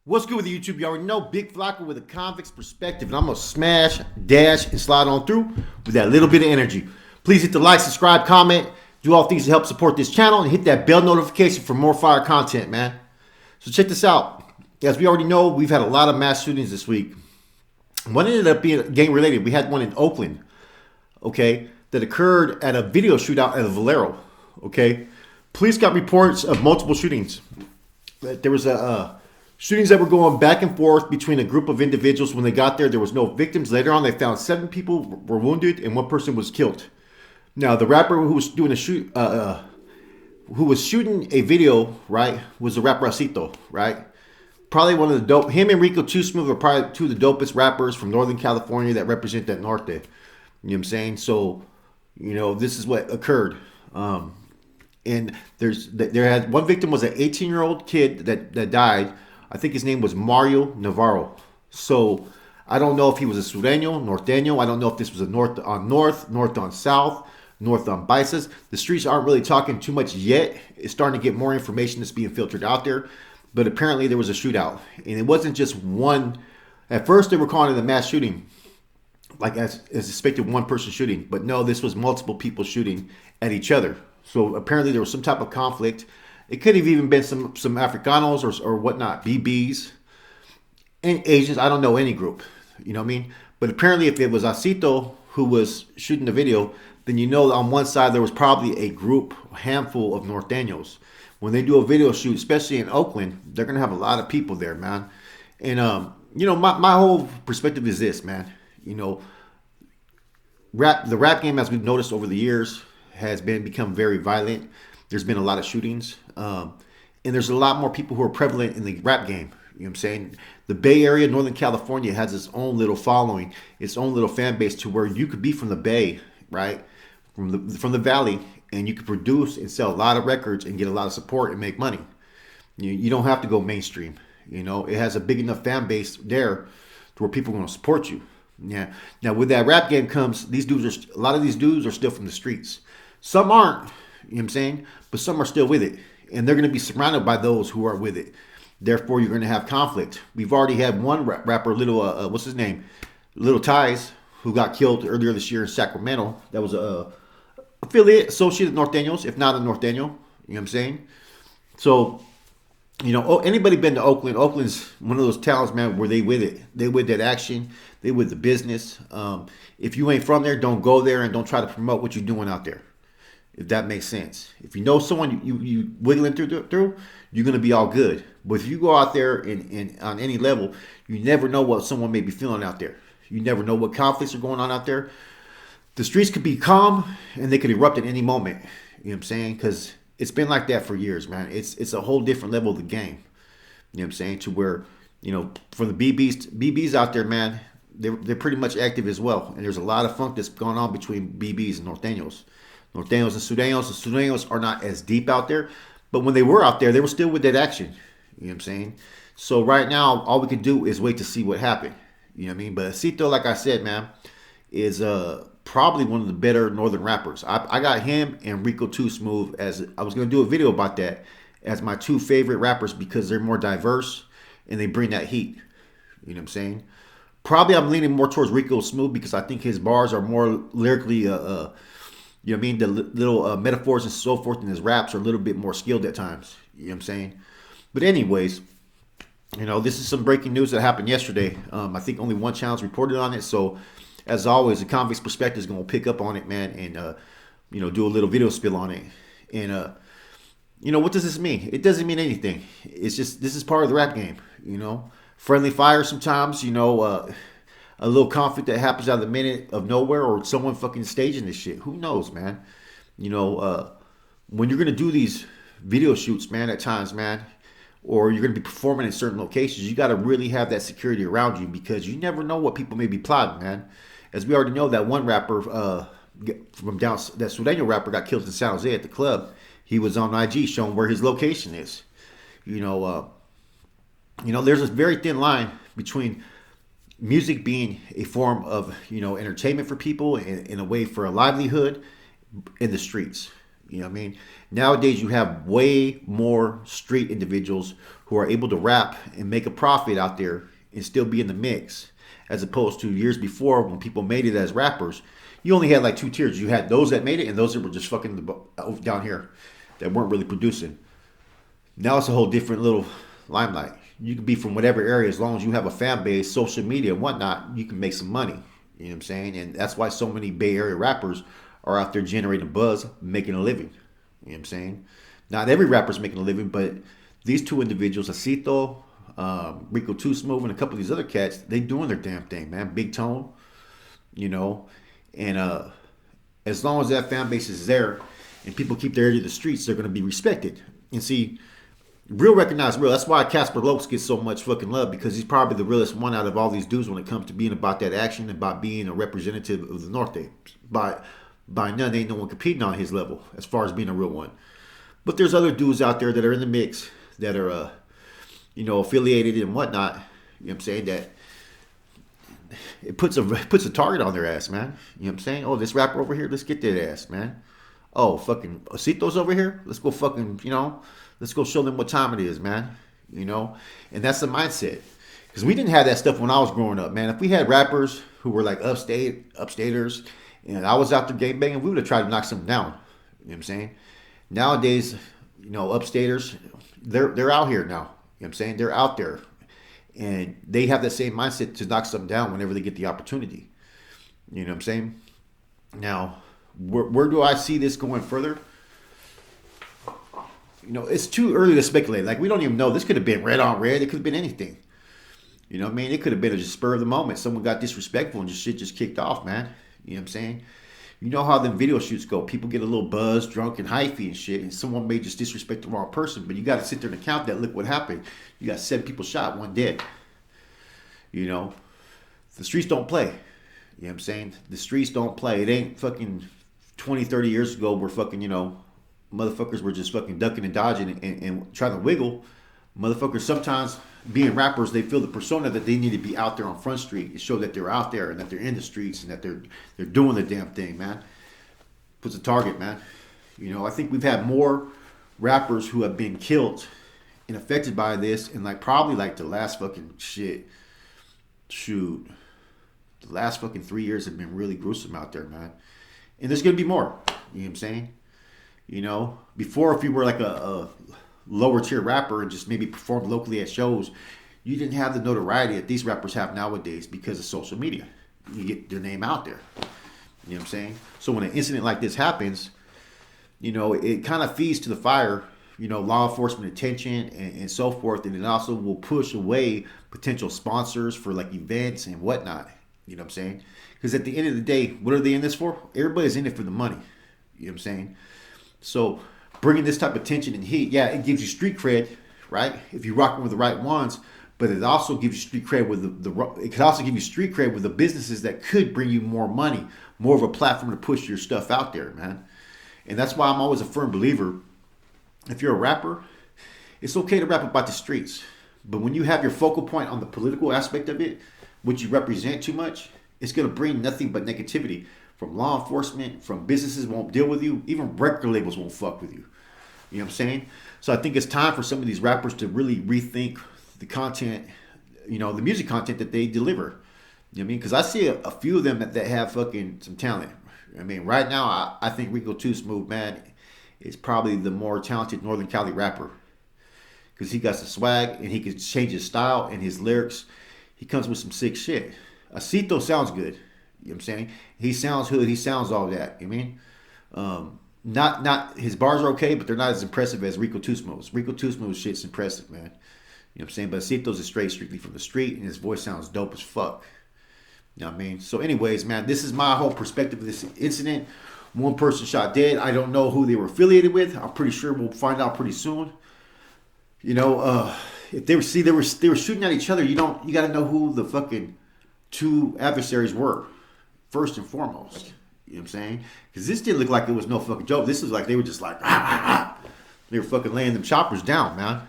What's good with the YouTube? You already know Big Flocka with a convict's perspective, and I'm gonna smash, dash, and slide on through with that little bit of energy. Please hit the like, subscribe, comment, do all things to help support this channel, and hit that bell notification for more fire content, man. So check this out. As we already know, we've had a lot of mass shootings this week. One ended up being gang related. We had one in Oakland, okay, that occurred at a video shootout at a Valero, okay. Police got reports of multiple shootings. There was shootings that were going back and forth between a group of individuals. When they got there, there was no victims. Later on, they found 7 people were wounded and 1 person was killed. Now, the rapper who was doing who was shooting a video, right, was the rapper Acito, right? Probably one of the dope. Him and Rico Too Smooth are probably 2 of the dopest rappers from Northern California that represent that norte. You know what I'm saying? So, you know, this is what occurred. And there had 1 victim was an 18-year-old kid that died. I think his name was Mario Navarro. So I don't know if he was a Sureño, Norteño. I don't know if this was a north on south, north on bices. The streets aren't really talking too much yet. It's starting to get more information that's being filtered out there. But apparently there was a shootout. And it wasn't just one. At first they were calling it a mass shooting, like as suspected 1 person shooting. But no, this was multiple people shooting at each other. So apparently there was some type of conflict. It could have even been some Africanos or whatnot, BBs, and Asians. I don't know any group, you know what I mean? But apparently if it was Acito who was shooting the video, then you know on one side there was probably a group, a handful of Norteños. When they do a video shoot, especially in Oakland, they're going to have a lot of people there, man. And, you know, my whole perspective is this, man. You know, the rap game, as we've noticed over the years, has become very violent. There's been a lot of shootings. And there's a lot more people who are prevalent in the rap game. You know what I'm saying? The Bay Area, Northern California, has its own little following, its own little fan base, to where you could be from the Bay, right? From the Valley, and you could produce and sell a lot of records and get a lot of support and make money. You don't have to go mainstream. You know, it has a big enough fan base there to where people are going to support you. Yeah. Now, with that rap game comes, a lot of these dudes are still from the streets. Some aren't, you know what I'm saying? But some are still with it. And they're going to be surrounded by those who are with it. Therefore, you're going to have conflict. We've already had one rapper, what's his name? Little Ties, who got killed earlier this year in Sacramento. That was a affiliate, associate of Norteños, if not a Norteño. You know what I'm saying? So, you know, anybody been to Oakland? Oakland's one of those towns, man, where they with it. They with that action. They with the business. If you ain't from there, don't go there and don't try to promote what you're doing out there. If that makes sense. If you know someone you wiggling through, you're going to be all good. But if you go out there and on any level, you never know what someone may be feeling out there. You never know what conflicts are going on out there. The streets could be calm and they could erupt at any moment. You know what I'm saying? Because it's been like that for years, man. It's a whole different level of the game. You know what I'm saying? To where, you know, for the BBs out there, man, they're pretty much active as well. And there's a lot of funk that's going on between BBs and Norteños. Norteños and Sureños. The Sureños are not as deep out there. But when they were out there, they were still with that action. You know what I'm saying? So right now, all we can do is wait to see what happened. You know what I mean? But Acito, like I said, man, is probably one of the better northern rappers. I got him and Rico Too Smooth as I was going to do a video about that as my 2 favorite rappers because they're more diverse and they bring that heat. You know what I'm saying? Probably I'm leaning more towards Rico Smooth because I think his bars are more lyrically, you know what I mean? The little metaphors and so forth in his raps are a little bit more skilled at times. You know what I'm saying? But anyways, you know, this is some breaking news that happened yesterday. I think only 1 channel's reported on it. So, as always, the convict's perspective is going to pick up on it, man, and, you know, do a little video spill on it. And, you know, what does this mean? It doesn't mean anything. It's just, this is part of the rap game, you know. Friendly fire sometimes, you know, a little conflict that happens out of the minute of nowhere or someone fucking staging this shit. Who knows, man? You know, when you're going to do these video shoots, man, at times, man, or you're going to be performing in certain locations, you got to really have that security around you because you never know what people may be plotting, man. As we already know, that one rapper from down, that Sureño rapper got killed in San Jose at the club. He was on IG showing where his location is. You know, there's a very thin line between music being a form of, you know, entertainment for people and a way for a livelihood in the streets. You know what I mean? Nowadays, you have way more street individuals who are able to rap and make a profit out there and still be in the mix, as opposed to years before when people made it as rappers. You only had like two tiers. You had those that made it and those that were just fucking down here that weren't really producing. Now it's a whole different little limelight. You can be from whatever area as long as you have a fan base, social media and whatnot, you can make some money. You know what I'm saying? And that's why so many Bay Area rappers are out there generating buzz, making a living. You know what I'm saying? Not every rapper's making a living, but these two individuals, Acito, Rico Too Smooth, and a couple of these other cats, they doing their damn thing, man. Big Tone, you know. And as long as that fan base is there and people keep their ear to the streets, they're going to be respected. And see, real recognize real. That's why Casper Lopes gets so much fucking love, because he's probably the realest one out of all these dudes when it comes to being about that action and about being a representative of the North Day. By none, ain't no one competing on his level as far as being a real one. But there's other dudes out there that are in the mix that are, affiliated and whatnot. You know what I'm saying? That it puts a target on their ass, man. You know what I'm saying? Oh, this rapper over here, let's get that ass, man. Oh, fucking Acito's over here, let's go fucking, let's go show them what time it is, man. And that's the mindset. Because we didn't have that stuff when I was growing up, man. If we had rappers who were like upstaters, and I was out there game banging, we would have tried to knock something down. You know what I'm saying? Nowadays, upstaters, they're out here now. You know what I'm saying? They're out there. And they have that same mindset to knock something down whenever they get the opportunity. You know what I'm saying? Now, where do I see this going further? It's too early to speculate. Like, we don't even know. This could have been red on red. It could have been anything. You know what I mean? It could have been a just spur of the moment. Someone got disrespectful and shit just kicked off, man. You know what I'm saying? You know how them video shoots go. People get a little buzzed, drunk, and hyphy and shit, and someone may just disrespect the wrong person, but you got to sit there and count that. Look what happened. You got 7 people shot, 1 dead. The streets don't play. You know what I'm saying? The streets don't play. It ain't fucking 20, 30 years ago where fucking, motherfuckers were just fucking ducking and dodging and trying to wiggle. Motherfuckers sometimes, being rappers, they feel the persona that they need to be out there on Front Street and show that they're out there and that they're in the streets and that they're doing the damn thing, man. Puts a target, man. I think we've had more rappers who have been killed and affected by this, and probably the last fucking the last fucking 3 years have been really gruesome out there, man. And there's gonna be more. You know what I'm saying? Before, if you were like a lower tier rapper and just maybe performed locally at shows, you didn't have the notoriety that these rappers have nowadays because of social media. You get their name out there. You know what I'm saying? So when an incident like this happens, it kind of feeds to the fire, law enforcement attention and so forth. And it also will push away potential sponsors for events and whatnot. You know what I'm saying? Because at the end of the day, what are they in this for? Everybody's in it for the money. You know what I'm saying? So bringing this type of tension and heat, yeah, it gives you street cred, right? If you're rocking with the right ones, but it also gives you street cred with it could also give you street cred with the businesses that could bring you more money, more of a platform to push your stuff out there, man. And that's why I'm always a firm believer. If you're a rapper, it's okay to rap about the streets, but when you have your focal point on the political aspect of it, which you represent too much, it's going to bring nothing but negativity from law enforcement, from businesses won't deal with you, even record labels won't fuck with you. You know what I'm saying? So I think it's time for some of these rappers to really rethink the content, the music content that they deliver. You know what I mean? Because I see a few of them that have fucking some talent. I mean, right now, I think Rico Too Smooth, man, is probably the more talented Northern Cali rapper. Because he got the swag and he can change his style and his lyrics. He comes with some sick shit. Acito sounds good. You know what I'm saying? He sounds hood. He sounds all that. You mean? Not his bars are okay, but they're not as impressive as Rico Too Smooth. Rico Too Smooth shit's impressive, man. You know what I'm saying? But Acito's is strictly from the street, and his voice sounds dope as fuck. You know what I mean? So anyways, man, this is my whole perspective of this incident. 1 person shot dead. I don't know who they were affiliated with. I'm pretty sure we'll find out pretty soon. If they were shooting at each other, you got to know who the fucking 2 adversaries were first and foremost. You know what I'm saying? Because this didn't look like it was no fucking joke. This was like they were just like, they were fucking laying them choppers down, man.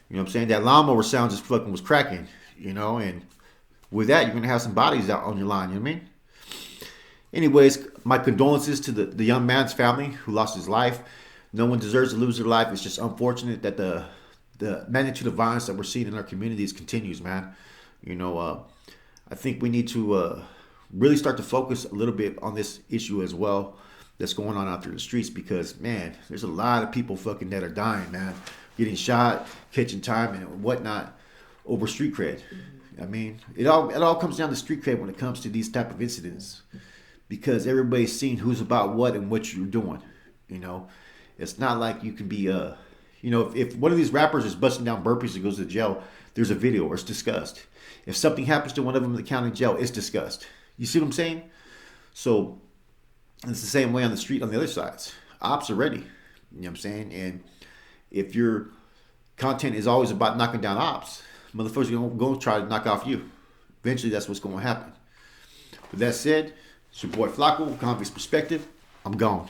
You know what I'm saying? That lawnmower sound just fucking was cracking, and with that, you're going to have some bodies out on your line, you know what I mean? Anyways, my condolences to the young man's family who lost his life. No one deserves to lose their life. It's just unfortunate that the magnitude of violence that we're seeing in our communities continues, man. You know, I think we need to really start to focus a little bit on this issue as well that's going on out there in the streets, because, man, there's a lot of people fucking that are dying, man. Getting shot, catching time, and whatnot over street cred. I mean, it all comes down to street cred when it comes to these type of incidents, because everybody's seeing who's about what and what you're doing. You know, it's not like you can be, you know, if one of these rappers is busting down burpees and goes to jail, there's a video or it's discussed. If something happens to one of them in the county jail, it's discussed. You see what I'm saying? So it's the same way on the street on the other sides. Ops are ready. You know what I'm saying? And if your content is always about knocking down ops, motherfuckers are going to try to knock off you. Eventually, that's what's going to happen. With that said, it's your boy Flacco, Convict's Perspective. I'm gone.